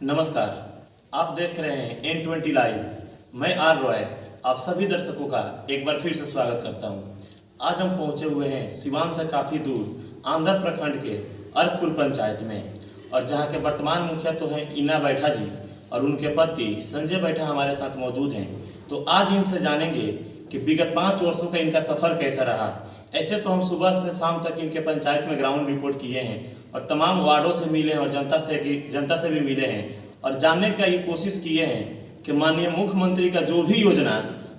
नमस्कार, आप देख रहे हैं N20 लाइव। मैं आर रॉय आप सभी दर्शकों का एक बार फिर से स्वागत करता हूं। आज हम पहुंचे हुए हैं सिवान से काफ़ी दूर आंध्र प्रखंड के अर्कपुर पंचायत में, और जहां के वर्तमान मुखिया तो हैं इना बैठा जी और उनके पति संजय बैठा हमारे साथ मौजूद हैं। तो आज इनसे जानेंगे कि विगत 5 वर्षों का इनका सफ़र कैसा रहा। ऐसे तो हम सुबह से शाम तक इनके पंचायत में ग्राउंड रिपोर्ट किए हैं और तमाम वार्डों से मिले हैं और जनता से भी मिले हैं और जानने का ये कोशिश किए हैं कि माननीय मुख्यमंत्री का जो भी योजना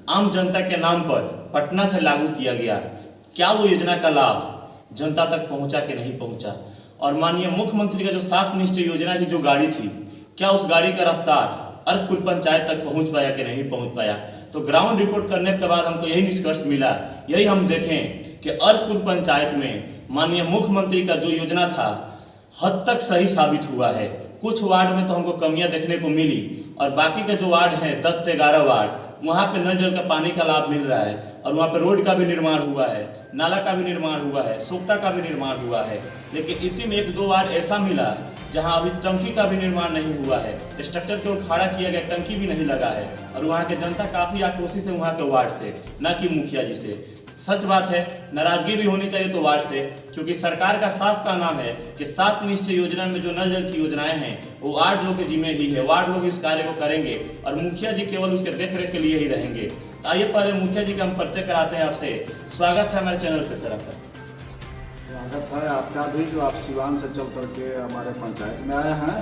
आम जनता के नाम पर पटना से लागू किया गया, क्या वो योजना का लाभ जनता तक पहुंचा कि नहीं पहुंचा, और माननीय मुख्यमंत्री का जो 7 निश्चय योजना की जो गाड़ी थी, क्या उस गाड़ी का रफ्तार अर्कपुर पंचायत तक पहुंच पाया कि नहीं पहुंच पाया। तो ग्राउंड रिपोर्ट करने के बाद हमको यही निष्कर्ष मिला, यही हम देखें कि अर्कपुर पंचायत में माननीय मुख्यमंत्री का जो योजना था हद तक सही साबित हुआ है। कुछ वार्ड में तो हमको कमियां देखने को मिली और बाकी के जो वार्ड हैं 10 से 11 वार्ड, वहाँ पे नल जल का पानी का लाभ मिल रहा है और वहाँ पे रोड का भी निर्माण हुआ है, नाला का भी निर्माण हुआ है, सोख्ता का भी निर्माण हुआ है। लेकिन इसी में 1-2 वार्ड ऐसा मिला जहाँ अभी टंकी का भी निर्माण नहीं हुआ है, स्ट्रक्चर केवल खड़ा किया गया, टंकी भी नहीं लगा है और वहाँ के जनता काफ़ी आक्रोशित है वहाँ के वार्ड से, न कि मुखिया जी से। सच बात है, नाराजगी भी होनी चाहिए तो वार्ड से, क्योंकि सरकार का साफ का नाम है कि 7 निश्चय योजना में जो नल जल की योजनाएं हैं वो वार्ड लोग के जिम्मे ही है, वार्ड लोग इस कार्य को करेंगे और मुखिया जी केवल उसके देखरेख के लिए ही रहेंगे। तो आइए पहले मुखिया जी का हम परिचय कराते हैं आपसे। स्वागत है हमारे चैनल पे सर आपका। स्वागत है आपका भी, जो आप सिवान से चल करके हमारे पंचायत में आए हैं,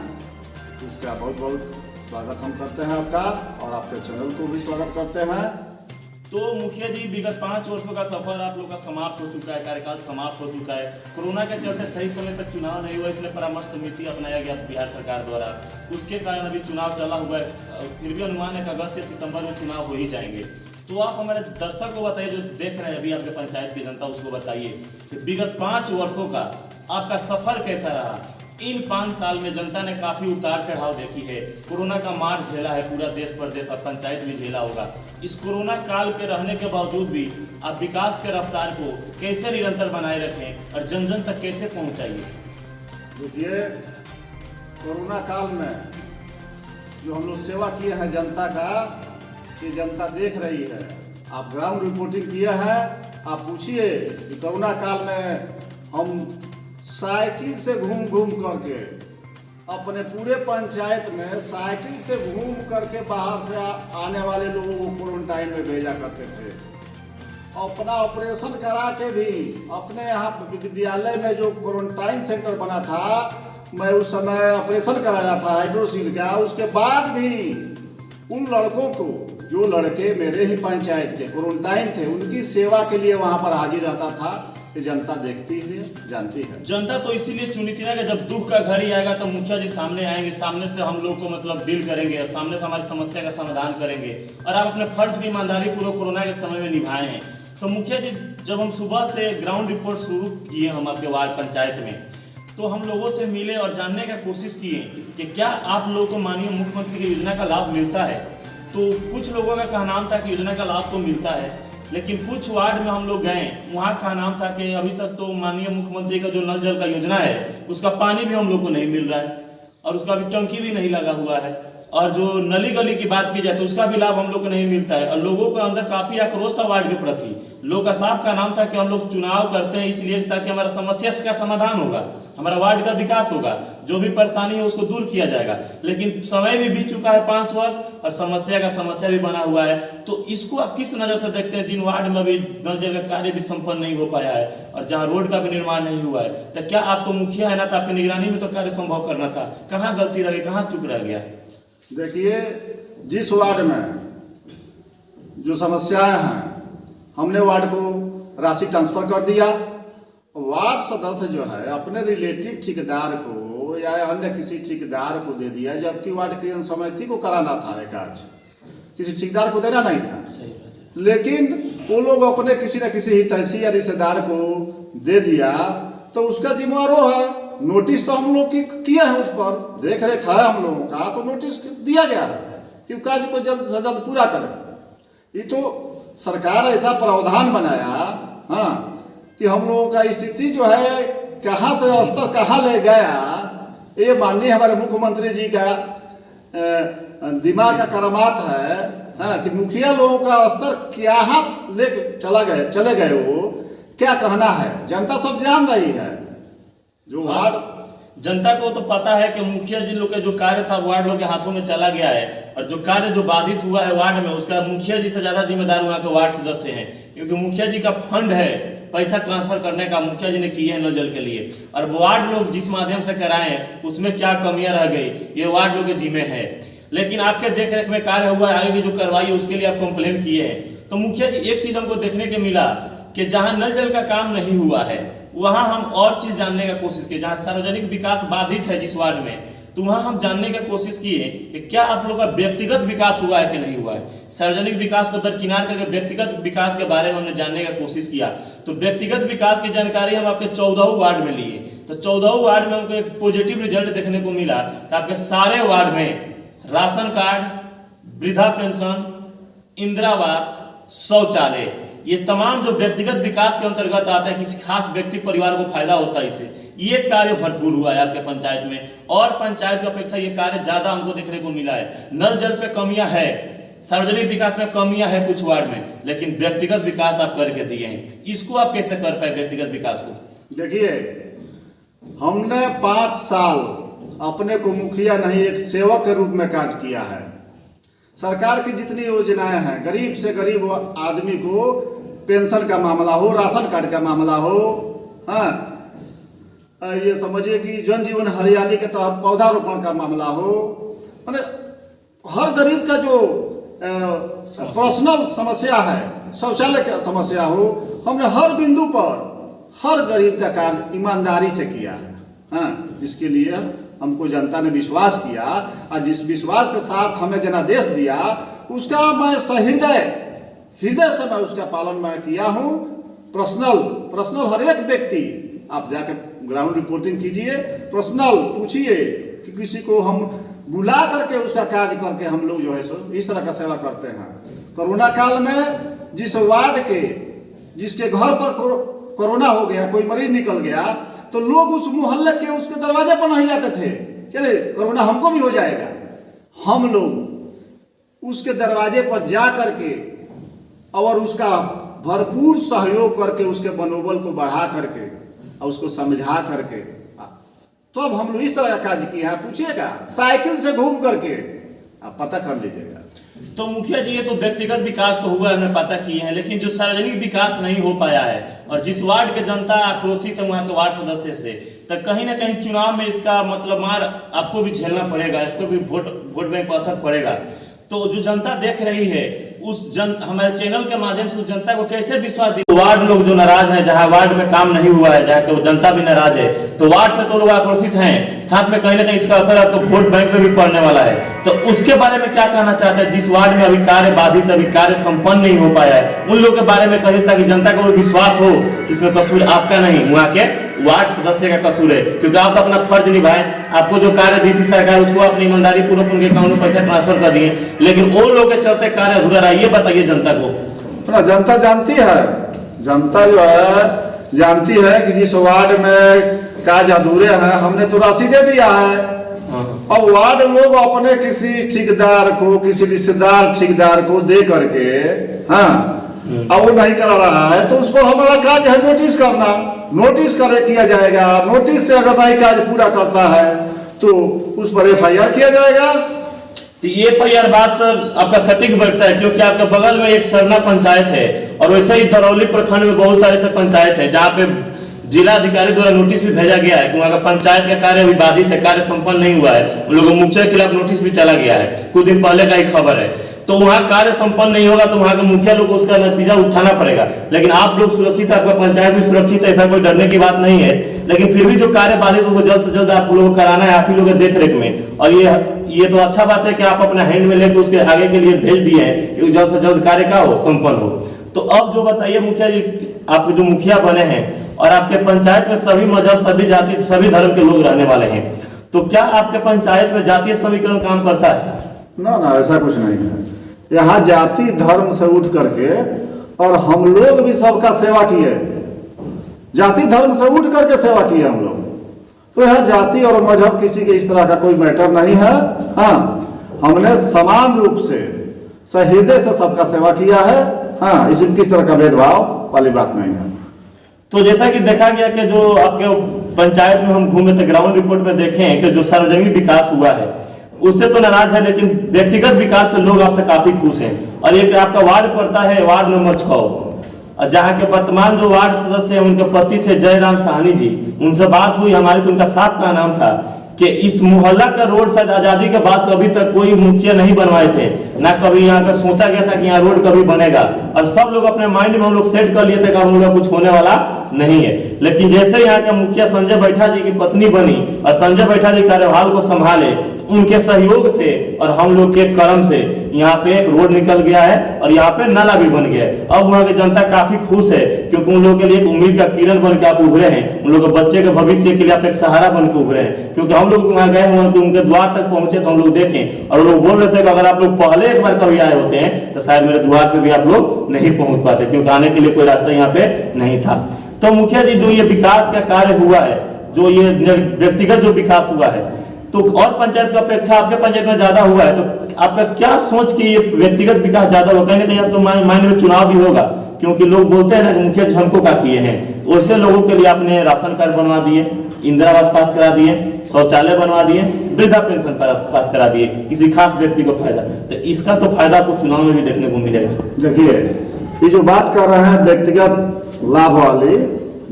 इसका बहुत बहुत स्वागत हम करते हैं आपका, और आपके चैनल को भी स्वागत करते हैं। तो मुखिया जी, विगत 5 वर्षों का सफर आप लोग का समाप्त हो चुका है, कार्यकाल समाप्त हो चुका है। कोरोना के चलते सही समय पर चुनाव नहीं हुआ, इसलिए परामर्श समिति अपनाया गया बिहार सरकार द्वारा, उसके कारण अभी चुनाव टला हुआ है। फिर भी अनुमान है कि अगस्त से सितंबर में चुनाव हो ही जाएंगे। तो आप हमारे दर्शक को बताइए, जो देख रहे हैं अभी आपके पंचायत की जनता, उसको बताइए कि विगत 5 वर्षों का आपका सफर कैसा रहा। इन 5 साल में जनता ने काफी उतार चढ़ाव देखी है, कोरोना का मार झेला है पूरा देश प्रदेश और पंचायत भी झेला होगा। इस कोरोना काल के रहने के बावजूद भी आप विकास के रफ्तार को कैसे निरंतर बनाए रखें और जन जन तक कैसे पहुंचाइए। देखिए, कोरोना काल में जो हम लोग सेवा किए हैं जनता का, ये जनता देख रही है। आप ग्राउंड रिपोर्टिंग किए हैं, आप पूछिए कि कोरोना काल में हम साइकिल से घूम घूम करके अपने पूरे पंचायत में साइकिल से घूम करके बाहर से आने वाले लोगों को क्वारंटाइन में भेजा करते थे। अपना ऑपरेशन करा के भी अपने यहाँ विद्यालय में जो क्वारंटाइन सेंटर बना था, मैं उस समय ऑपरेशन कराया था हाइड्रोसील का। उसके बाद भी उन लड़कों को, जो लड़के मेरे ही पंचायत के क्वारंटाइन थे, उनकी सेवा के लिए वहाँ पर हाजिर रहता था। ये जनता देखती है, जानती है। जनता तो इसीलिए चुनी थी ना कि जब दुख का घड़ी आएगा तो मुखिया जी सामने आएंगे, सामने से हम लोग को मतलब डील करेंगे और सामने से हमारी समस्या का समाधान करेंगे, और आप अपने फर्ज की ईमानदारी पूर्वक कोरोना के समय में निभाए हैं। तो मुखिया जी, जब हम सुबह से ग्राउंड रिपोर्ट शुरू किए हम आपके वार्ड पंचायत में, तो हम लोगों से मिले और जानने का कोशिश किए कि क्या आप लोगों को माननीय मुख्यमंत्री की योजना का लाभ मिलता है। तो कुछ लोगों का कहना था कि योजना का लाभ तो मिलता है, लेकिन कुछ वार्ड में हम लोग गए, वहाँ का नाम था कि अभी तक तो माननीय मुख्यमंत्री का जो नल जल का योजना है उसका पानी भी हम लोग को नहीं मिल रहा है और उसका भी टंकी भी नहीं लगा हुआ है, और जो नली गली की बात की जाए तो उसका भी लाभ हम लोग को नहीं मिलता है। और लोगों के अंदर काफी आक्रोश था वार्ड के प्रति। लोग का साफ का नाम था कि हम लोग चुनाव करते हैं इसलिए ताकि हमारा समस्या का समाधान होगा, हमारा वार्ड का विकास होगा, जो भी परेशानी है उसको दूर किया जाएगा। लेकिन समय भी बीत चुका है 5 वर्ष और समस्या भी बना हुआ है। तो इसको आप किस नज़र से देखते हैं, जिन वार्ड में अभी नल जल का कार्य भी संपन्न नहीं हो पाया है और जहाँ रोड का भी निर्माण नहीं हुआ है, तो क्या आप तो मुखिया है ना, तो आपकी निगरानी में तो कार्य संभव करना था, कहाँ गलती रह गई, कहाँ चूक रह गया। देखिए, जिस वार्ड में जो समस्याएं हैं, हमने वार्ड को राशि ट्रांसफर कर दिया। वार्ड सदस्य जो है अपने रिलेटिव ठेकेदार को या अन्य किसी ठेकेदार को दे दिया, जबकि वार्ड क्रियान्वयन समिति को कराना था ये कार्य, किसी ठेकेदार को देना नहीं था। लेकिन वो लोग अपने किसी न किसी हितैषी या रिश्तेदार को दे दिया, तो उसका जिम्मेवार वो है। नोटिस तो हम लोग किया है, उस पर देख रेख है हम लोगों का, तो नोटिस दिया गया है कि कार्य को जल्द से जल्द पूरा करें। ये तो सरकार ऐसा प्रावधान बनाया, हाँ, कि हम लोगों का स्थिति जो है कहाँ से स्तर कहाँ ले गया, ये माननीय हमारे मुख्यमंत्री जी का दिमाग का करामात है, हाँ, कि मुखिया लोगों का स्तर क्या लेके चले गए वो क्या कहना है। जनता सब जान रही है। जो वार्ड जनता को तो पता है कि मुखिया जी लोग का जो कार्य था वार्ड लोग के हाथों में चला गया है, और जो कार्य जो बाधित हुआ है वार्ड में उसका मुखिया जी से ज्यादा जिम्मेदार वहाँ के वार्ड सदस्य हैं, क्योंकि मुखिया जी का फंड है पैसा ट्रांसफर करने का, मुखिया जी ने किए हैं नल जल के लिए, और वार्ड लोग जिस माध्यम से कराए हैं उसमें क्या कमियां रह गई ये वार्ड लोग के जिम्मे है। लेकिन आपके देख रेख में कार्य हुआ है, आगे की जो कार्रवाई है उसके लिए आप कंप्लेन किए हैं। तो मुखिया जी एक चीज हमको देखने को मिला कि जहां नल जल का काम नहीं हुआ है वहां हम और चीज जानने का कोशिश किए, जहां सार्वजनिक विकास बाधित है जिस वार्ड में, तो वहां हम जानने की कोशिश किए कि क्या आप लोग का व्यक्तिगत विकास हुआ है कि नहीं हुआ है। सार्वजनिक विकास को दरकिनार करके व्यक्तिगत विकास के बारे में हमने जानने का कोशिश किया। तो व्यक्तिगत विकास की जानकारी हम आपके 14 वार्ड में लिए। तो 14 वार्ड में हमको एक पॉजिटिव रिजल्ट देखने को मिला कि आपके सारे वार्ड में राशन कार्ड, वृद्धा पेंशन, इंदिरावास, शौचालय, ये तमाम जो व्यक्तिगत विकास के अंतर्गत आते हैं, किसी खास व्यक्ति परिवार को फायदा होता है इससे, ये कार्य भरपूर हुआ है आपके पंचायत में। और पंचायत की अपेक्षा ये कार्य ज्यादा हमको देखने को मिला है। नल जल पे कमियां है, सार्वजनिक विकास में कमियां है कुछ वार्ड में, लेकिन व्यक्तिगत विकास आप करके दिए हैं। इसको आप कैसे कर पाए व्यक्तिगत विकास को? देखिए, हमने 5 साल अपने को मुखिया नहीं एक सेवक के रूप में कार्य किया है। सरकार की जितनी योजनाएं हैं, गरीब से गरीब आदमी को पेंशन का मामला हो, राशन कार्ड का मामला हो, हाँ, ये समझिए कि जन जीवन हरियाली के तहत पौधारोपण का मामला हो, माने हर गरीब का जो पर्सनल समस्या है, शौचालय की समस्या हो, हमने हर बिंदु पर हर गरीब का कार्य ईमानदारी से किया है, हाँ, जिसके लिए हमको जनता ने विश्वास किया, और जिस विश्वास के साथ हमें जनादेश दिया उसका मैं हृदय से मैं उसका पालन मैं किया हूँ। पर्सनल हर एक व्यक्ति, आप जाके ग्राउंड रिपोर्टिंग कीजिए, पर्सनल पूछिए कि किसी को हम बुला करके उसका कार्य करके हम लोग जो है सो इस तरह का सेवा करते हैं। कोरोना काल में जिस वार्ड के जिसके घर पर कोरोना हो गया, कोई मरीज निकल गया, तो लोग उस मोहल्ले के उसके दरवाजे पर नहीं जाते थे कि अरे कोरोना हमको भी हो जाएगा। हम लोग उसके दरवाजे पर जा करके और उसका भरपूर सहयोग करके उसके मनोबल को बढ़ा करके और उसको समझा करके तो अब हम लोग इस तरह का कार्य किए हैं। पूछिएगा, साइकिल से घूम करके आप पता कर लीजिएगा। तो मुखिया जी ये तो व्यक्तिगत विकास तो हुआ है, हमने पता किए हैं, लेकिन जो सार्वजनिक विकास नहीं हो पाया है और जिस वार्ड के जनता आक्रोशित है वहाँ के वार्ड सदस्य से, तो कहीं ना कहीं चुनाव में इसका मतलब मार आपको भी झेलना पड़ेगा, आपको भी वोट बैंक पर असर पड़ेगा। तो जो जनता देख रही है हमारे चैनल के माध्यम से जनता को कैसे विश्वास दी। वार्ड लोग जो नाराज हैं, जहाँ वार्ड में काम नहीं हुआ है, जहाँ के जनता भी नाराज है, तो वार्ड से तो लोग आक्रोशित हैं, साथ में कहीं ना कहीं इसका असर आपको वोट बैंक में भी पड़ने वाला है। तो उसके बारे में क्या कहना चाहते हैं? जिस वार्ड में अभी कार्य बाधित, अभी कार्य संपन्न नहीं हो पाया है, उन लोगों के बारे में कहिए ताकि जनता को विश्वास हो कि इसमें कसूर आपका नहीं, वहाँ के वार्ड सदस्य का कसूर है, क्योंकि आप तो अपना फर्ज निभाएं। आपको जो कार्य दी थी सरकार उसको अपनी ईमानदारी पूर्वक उनके अकाउंट में पैसा ट्रांसफर कर दिए, लेकिन उन लोगों के चलते कार्य अधूरा रहा। ये बताइए जनता को। तो जनता जानती है, जनता जो है जानती है कि जिस वार्ड में कार्य अधूरे हैं हमने तो राशि दे दिया है। अब वार्ड लोग अपने किसी ठेकेदार को, किसी रिश्तेदार ठेकेदार को दे करके, हाँ, अब वो नहीं करा रहा है तो उस पर हमारा कार्य है नोटिस करना, नोटिस किया जाएगा। नोटिस से अगर नहीं कार्य पूरा करता है तो उस पर FIR किया जाएगा। तो ये FIR बात सर आपका सटीक बैठता है, क्योंकि आपके बगल में एक सरना पंचायत है और वैसे ही दरौली प्रखंड में बहुत सारे से पंचायत है जहाँ पे जिला अधिकारी द्वारा नोटिस भी भेजा गया है कि वहाँ का पंचायत का कार्य अभी बाधित है, कार्य संपन्न नहीं हुआ है। उन लोगों मुखिया के खिलाफ नोटिस भी चला गया है, कुछ दिन पहले का ही खबर है। तो वहाँ कार्य संपन्न नहीं होगा तो वहाँ के मुखिया लोग को उसका नतीजा उठाना पड़ेगा। लेकिन आप लोग सुरक्षित, आपका पंचायत भी सुरक्षित है, ऐसा कोई डरने की बात नहीं है। लेकिन फिर भी जो कार्य बाधित उसको जल्द से जल्द आप लोगों को कराना है, आप ही लोगों के देख रेख में। और ये तो अच्छा बात है कि आप अपना हैंड में लेकर उसके आगे के लिए भेज दिए हैं कि जल्द से जल्द कार्य का हो, संपन्न हो। तो अब जो बताइए मुखिया जी, आप जो मुखिया बने हैं और आपके पंचायत में सभी मजहब, सभी जाति, सभी धर्म के लोग रहने वाले हैं, तो क्या आपके पंचायत में जातीय समीकरण काम करता है? ना, ऐसा कुछ नहीं है। यहाँ जाति धर्म से उठ करके और हम लोग भी सबका सेवा किए, जाति धर्म से उठ करके सेवा किए हम लोग। तो यहाँ जाति और मजहब किसी के इस तरह का कोई मैटर नहीं है। हाँ, हमने समान रूप से हृदय से सबका सेवा किया है। हाँ, इसमें किस तरह का भेदभाव वाली बात नहीं है। तो जैसा कि देखा गया कि जो आपके पंचायत में हम घूमे थे, ग्राउंड रिपोर्ट में देखें कि जो सार्वजनिक विकास हुआ है उससे तो नाराज है, लेकिन व्यक्तिगत विकास पे लोग आपसे काफी खुश हैं। और एक आपका वार्ड पड़ता है वार्ड नंबर 6, जहाँ के वर्तमान जो वार्ड सदस्य हैं उनके पति थे जयराम साहनी जी, उनसे बात हुई हमारी तो उनका साफ का नाम था कि इस मोहल्ला का रोड शायद आजादी के बाद से अभी तक कोई मुखिया नहीं बनवाए थे, ना कभी यहाँ का सोचा गया था कि यहाँ रोड कभी बनेगा, और सब लोग अपने माइंड में हम लोग सेट कर लिए थे कि हम लोग का कुछ होने वाला नहीं है। लेकिन जैसे यहाँ के मुखिया संजय बैठा जी की पत्नी बनी और संजय बैठा जी कार्यभार को संभाले, उनके सहयोग से और हम लोग के कर्म से यहाँ पे एक रोड निकल गया है और यहाँ पे नाला भी बन गया है। अब वहाँ की जनता काफी खुश है, क्योंकि उन लोगों के लिए एक उम्मीद का किरण बन के आप उभरे हैं, उन लोगों के बच्चे के भविष्य के लिए आप एक सहारा बन के उभरे हैं। क्योंकि हम लोग वहाँ गए हुए तो उनके द्वार तक पहुंचे तो हम लोग देखें और लोग बोल रहे थे कि अगर आप लोग पहले एक बार कभी आए होते हैं तो शायद मेरे द्वार पे भी आप लोग नहीं पहुंच पाते, क्योंकि आने के लिए कोई रास्ता यहाँ पे नहीं था। तो मुखिया जी, जो ये विकास का कार्य हुआ है, जो ये व्यक्तिगत जो विकास हुआ है, तो और पंचायत की अपेक्षा आपके पंचायत में ज्यादा हुआ है, तो आपका क्या सोच कि ये व्यक्तिगत विकास ज्यादा होगा? कहीं ना कहीं आपके माइंड में चुनाव भी होगा, क्योंकि लोग बोलते हैं ना कि मुखिया जी हमको क्या किए हैं। वैसे लोगों के लिए आपने राशन कार्ड बनवा दिए, इंदिरा आवास पास करा दिए, शौचालय बनवा दिए, वृद्धा पेंशन पास करा दिए, किसी खास व्यक्ति को फायदा, तो इसका तो फायदा आपको चुनाव में भी देखने को मिलेगा। देखिए, ये जो बात कर रहे हैं व्यक्तिगत लाभ वाली,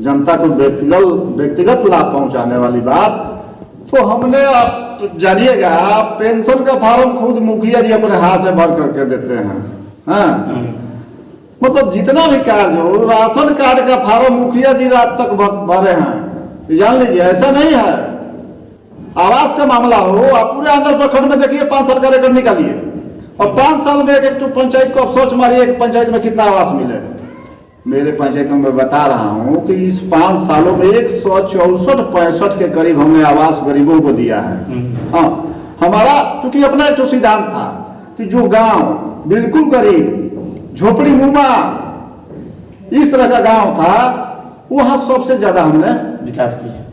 जनता को व्यक्तिगत लाभ पहुंचाने वाली बात, तो हमने, आप जानिएगा, पेंशन का फॉर्म खुद मुखिया जी अपने हाथ से भर करके देते हैं। हाँ, मतलब जितना भी कार्य हो, राशन कार्ड का फॉर्म मुखिया जी रात तक भरे हैं, जान लीजिए। ऐसा नहीं है, आवास का मामला हो, आप पूरे आंध्र प्रखंड में देखिए 5 साल का रिकॉर्ड निकालिए और 5 साल में एक पंचायत को आप सोच मारिए एक पंचायत में कितना आवास मिले। मेरे पंचायत में मैं बता रहा हूँ कि इस 5 सालों में 164-65 के करीब हमने आवास गरीबों को दिया है। हाँ, हमारा चूंकि अपना एक तो सिद्धांत था कि जो गांव बिल्कुल गरीब, झोपड़ी नुमा इस तरह का गांव था, वहां सबसे ज्यादा हमने विकास किया,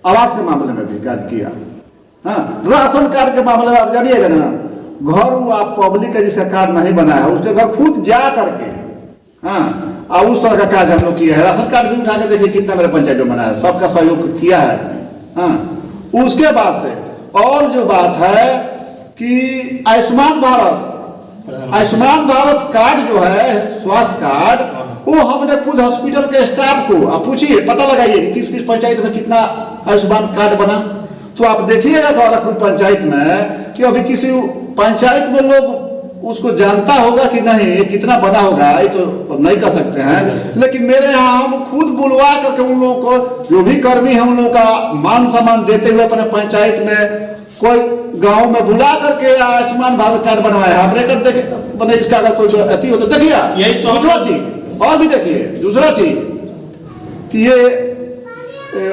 आवास के मामले में भी विकास किया। हाँ, राशन कार्ड के मामले में आप जानिएगा ना, घर आप पब्लिक का जिसका कार्ड नहीं बना है उसके घर खुद जा करके, हाँ, और उस तरह का कार्य हम लोग किया है। राशन कार्ड भी उठा के देखिए कितना मेरे पंचायत में बना है, सबका सहयोग किया है। हाँ, उसके बाद से और जो बात है कि आयुष्मान भारत कार्ड जो है, स्वास्थ्य कार्ड, वो हमने खुद हॉस्पिटल के स्टाफ को, आप पूछिए, पता लगाइए कि किस किस पंचायत में कितना आयुष्मान कार्ड बना, तो आप देखिएगा गोरखपुर पंचायत में कि अभी किसी पंचायत में लोग उसको जानता होगा कि नहीं, कितना बना होगा ये तो नहीं कर सकते हैं। लेकिन मेरे यहाँ हम खुद बुलवा करके उन लोगों को, जो भी कर्मी है, उन लोगों का मान सम्मान देते हुए अपने पंचायत में कोई गांव में बुला करके आयुष्मान भारत कार्ड बनवाया। आप रेकर्ड देखे बने, इसका अगर कोई अति हो तो देखिए। यही तो दूसरा चीज और भी देखिए, दूसरा चीज कि ये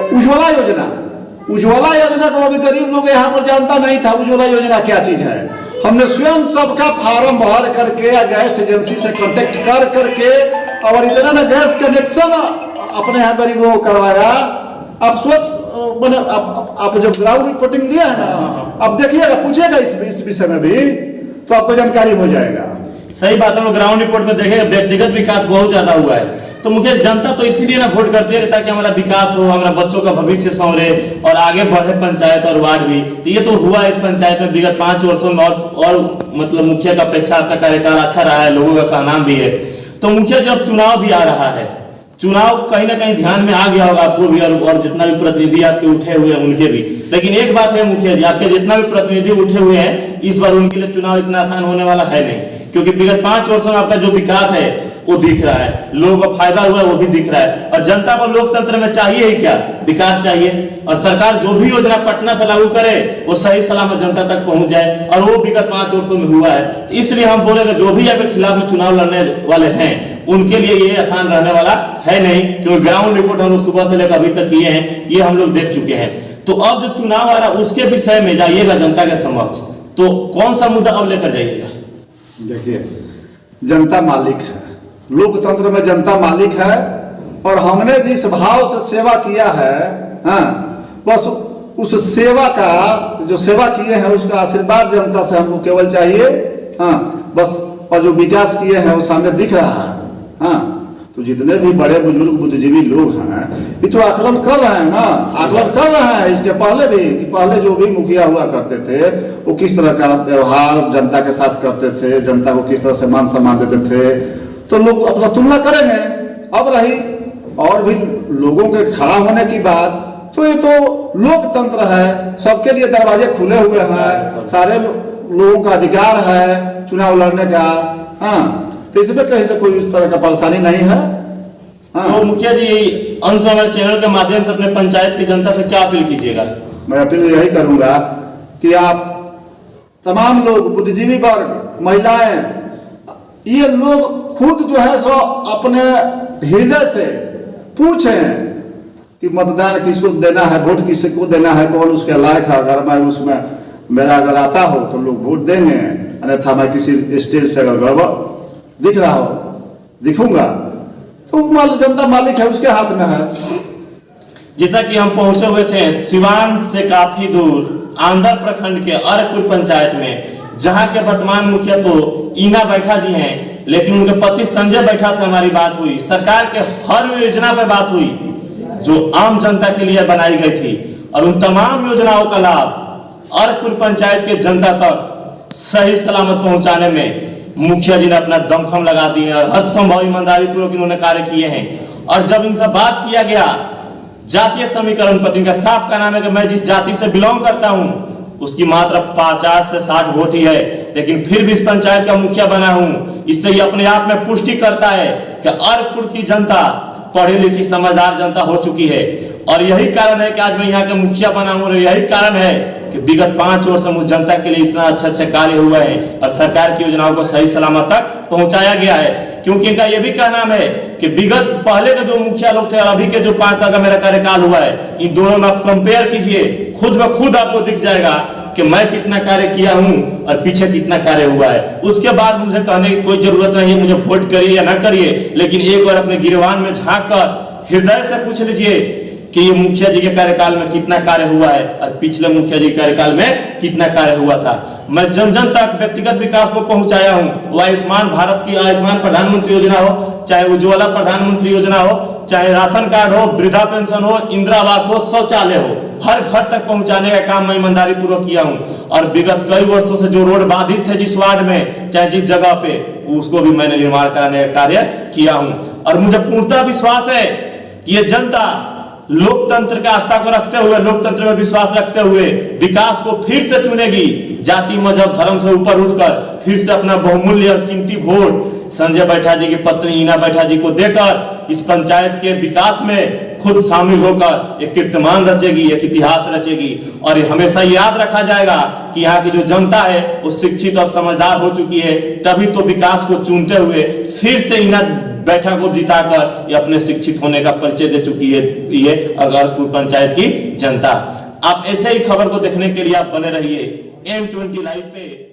उज्ज्वला योजना को अभी गरीब लोग यहाँ पर जानता नहीं था उज्ज्वला योजना क्या चीज है। हमने स्वयं सबका फार्म भर करके गैस एजेंसी से कांटेक्ट कर करके और इतना ना गैस कनेक्शन अपने यहाँ गरीबों को करवाया। आप स्वच्छ बने, आप जब ग्राउंड रिपोर्टिंग दिया है ना, आप देखिएगा, पूछिएगा इस विषय में भी तो आपको जानकारी हो जाएगा। सही बात है, ग्राउंड रिपोर्ट में देखेंगे व्यक्तिगत विकास बहुत ज्यादा हुआ है। तो मुझे जनता तो इसीलिए ना वोट करती है ताकि हमारा विकास हो, हमारा बच्चों का भविष्य संवरे और आगे बढ़े पंचायत और वार्ड भी। तो ये तो हुआ इस पंचायत में विगत 5 वर्षों में, और मतलब मुखिया का अपेक्षा आपका कार्यकाल अच्छा रहा है, लोगों का कहना भी है। तो मुखिया जब चुनाव भी आ रहा है, चुनाव कहीं ना कहीं ध्यान में आ गया होगा आपको भी और जितना भी प्रतिनिधि आपके उठे हुए हैं उनके भी। लेकिन एक बात है मुखिया जी, आपके जितना भी प्रतिनिधि उठे हुए हैं, इस बार उनके लिए चुनाव इतना आसान होने वाला है नहीं, क्योंकि विगत 5 वर्षों में आपका जो विकास है वो दिख रहा है, लोगों को फायदा हुआ है वो भी दिख रहा है। और जनता को लोकतंत्र में चाहिए ही क्या, विकास चाहिए। और सरकार जो भी योजना पटना से लागू करे वो सही सलामत जनता तक पहुंच जाए, और वो विगत 5 वर्षों में हुआ है। तो इसलिए हम बोलेंगे जो भी आपके खिलाफ में चुनाव लड़ने वाले हैं उनके लिए ये आसान रहने वाला है नहीं, क्योंकि ग्राउंड रिपोर्ट हम लोग सुबह से लेकर अभी तक किए हैं, ये हम लोग देख चुके हैं। तो अब जो चुनाव आ रहा है उसके विषय में जाइएगा जनता के समक्ष, तो कौन सा मुद्दा अब लेकर जाइएगा? देखिए, जनता मालिक है, लोकतंत्र में जनता मालिक है, और हमने जिस भाव से सेवा किया है, हाँ, बस उस सेवा का जो सेवा किए हैं उसका आशीर्वाद जनता से हमको केवल चाहिए। हाँ बस, और जो विकास किए हैं वो सामने दिख रहा है। हाँ तो जितने भी बड़े बुजुर्ग बुद्धिजीवी लोग हैं ये तो आकलन कर रहे हैं ना, आकलन कर रहे हैं इसके पहले भी कि पहले जो भी मुखिया हुआ करते थे वो किस तरह का व्यवहार जनता के साथ करते थे, जनता को किस तरह से मान सम्मान देते थे, तो लोग अपना तुलना करेंगे। अब रही और भी लोगों के खड़ा होने की बात, तो ये तो लोकतंत्र है, सबके लिए दरवाजे खुले हुए हैं, सारे लोगों का अधिकार है चुनाव लड़ने का। हाँ तो इसमें कहीं से कोई इस तरह का परेशानी नहीं है। हाँ तो मुखिया जी अंत में हमारे चैनल के माध्यम से अपने पंचायत की जनता से क्या अपील कीजिएगा? मैं अपील यही करूंगा कि आप तमाम लोग, बुद्धिजीवी वर्ग, महिलाएं, ये लोग खुद जो है सो अपने हृदय से पूछें कि मतदान किसको देना है, वोट किसको देना है, कौन उसके लायक है। अगर मैं उसमें मेरा अगर आता हो तो लोग वोट देंगे, अन्यथा मैं किसी स्टेज से अगर गड़बड़ दिख रहा हो, दिखूंगा तो जनता मालिक है, उसके हाथ में है। जैसा कि हम पहुंचे हुए थे सिवान से काफी दूर आंध्र प्रखंड के अर्कपुर पंचायत में, जहां के वर्तमान मुखिया तो ईना बैठा जी हैं, लेकिन उनके पति संजय बैठा से हमारी बात हुई। सरकार के हर योजना पर बात हुई जो आम जनता के लिए बनाई गई थी, और उन तमाम योजनाओं का लाभ अर्कपुर पंचायत के जनता तक सही सलामत पहुंचाने में मुखिया जी ने अपना दमखम लगा दिए और हर संभव ईमानदारी पूर्वक इन्होंने कार्य किए हैं। और जब इनसे बात किया गया जातीय समीकरण पर, इनका साफ का नाम है कि मैं जिस जाति से बिलोंग करता हूं उसकी मात्र 50 से 60 वोट ही है, लेकिन फिर भी इस पंचायत का मुखिया बना हूं। इससे ये अपने आप में पुष्टि करता है कि अर्कपुर की जनता पढ़ी लिखी समझदार जनता हो चुकी है, और यही कारण है कि आज मैं यहाँ का मुखिया बना हूँ। और यही कारण है कि विगत 5 वर्ष से मुझ जनता के लिए इतना अच्छे कार्य हुए हैं और सरकार की योजनाओं को सही सलामत तक पहुंचाया गया है। क्योंकि इनका यह भी कहना है कि विगत पहले के जो मुखिया लोग थे और अभी के जो 5 साल का मेरा कार्यकाल हुआ है, इन दोनों में आप कंपेयर कीजिए, खुद ब खुद आपको दिख जाएगा कि मैं कितना कार्य किया हूं और पीछे कितना कार्य हुआ है। उसके बाद मुझे कहने की कोई जरूरत नहीं है मुझे वोट करिए या ना करिए, लेकिन एक बार अपने गिरवान में झांक कर हृदय से पूछ लीजिए कि ये मुखिया जी के कार्यकाल में कितना कार्य हुआ है और पिछले मुखिया जी के कार्यकाल में कितना कार्य हुआ था। मैं जन जन तक व्यक्तिगत विकास को पहुंचाया हूं। वो आयुष्मान भारत की आयुष्मान प्रधानमंत्री योजना हो, चाहे उज्ज्वला प्रधानमंत्री योजना हो, चाहे राशन कार्ड हो, वृद्धा पेंशन हो, इंदिरा आवास हो, शौचालय हो, हर घर तक पहुंचाने का काम मैं ईमानदारी पूर्वक किया हूं। और विगत कई वर्षों से जो रोड बाधित थे जिस वार्ड में, चाहे जिस जगह पे, उसको भी मैंने निर्माण कराने का कार्य किया हूं। और मुझे पूर्णतः विश्वास है कि ये जनता लोकतंत्र का आस्था को रखते हुए, लोकतंत्र में विश्वास रखते हुए विकास को फिर से चुनेगी। जाति मजहब धर्म से ऊपर उठकर फिर से अपना बहुमूल्य और कीमती वोट संजय बैठा जी की पत्नी ईना बैठा जी को देकर इस पंचायत के विकास में खुद शामिल होकर एक कीर्तिमान रचेगी, एक इतिहास रचेगी। और ये हमेशा याद रखा जाएगा कि यहाँ की जो जनता है वो शिक्षित और समझदार हो चुकी है, तभी तो विकास को चुनते हुए फिर से ईना बैठा को जिताकर ये अपने शिक्षित होने का परिचय दे चुकी है ये अर्कपुर पंचायत की जनता। आप ऐसे ही खबर को देखने के लिए आप बने रहिए M20 लाइव पे।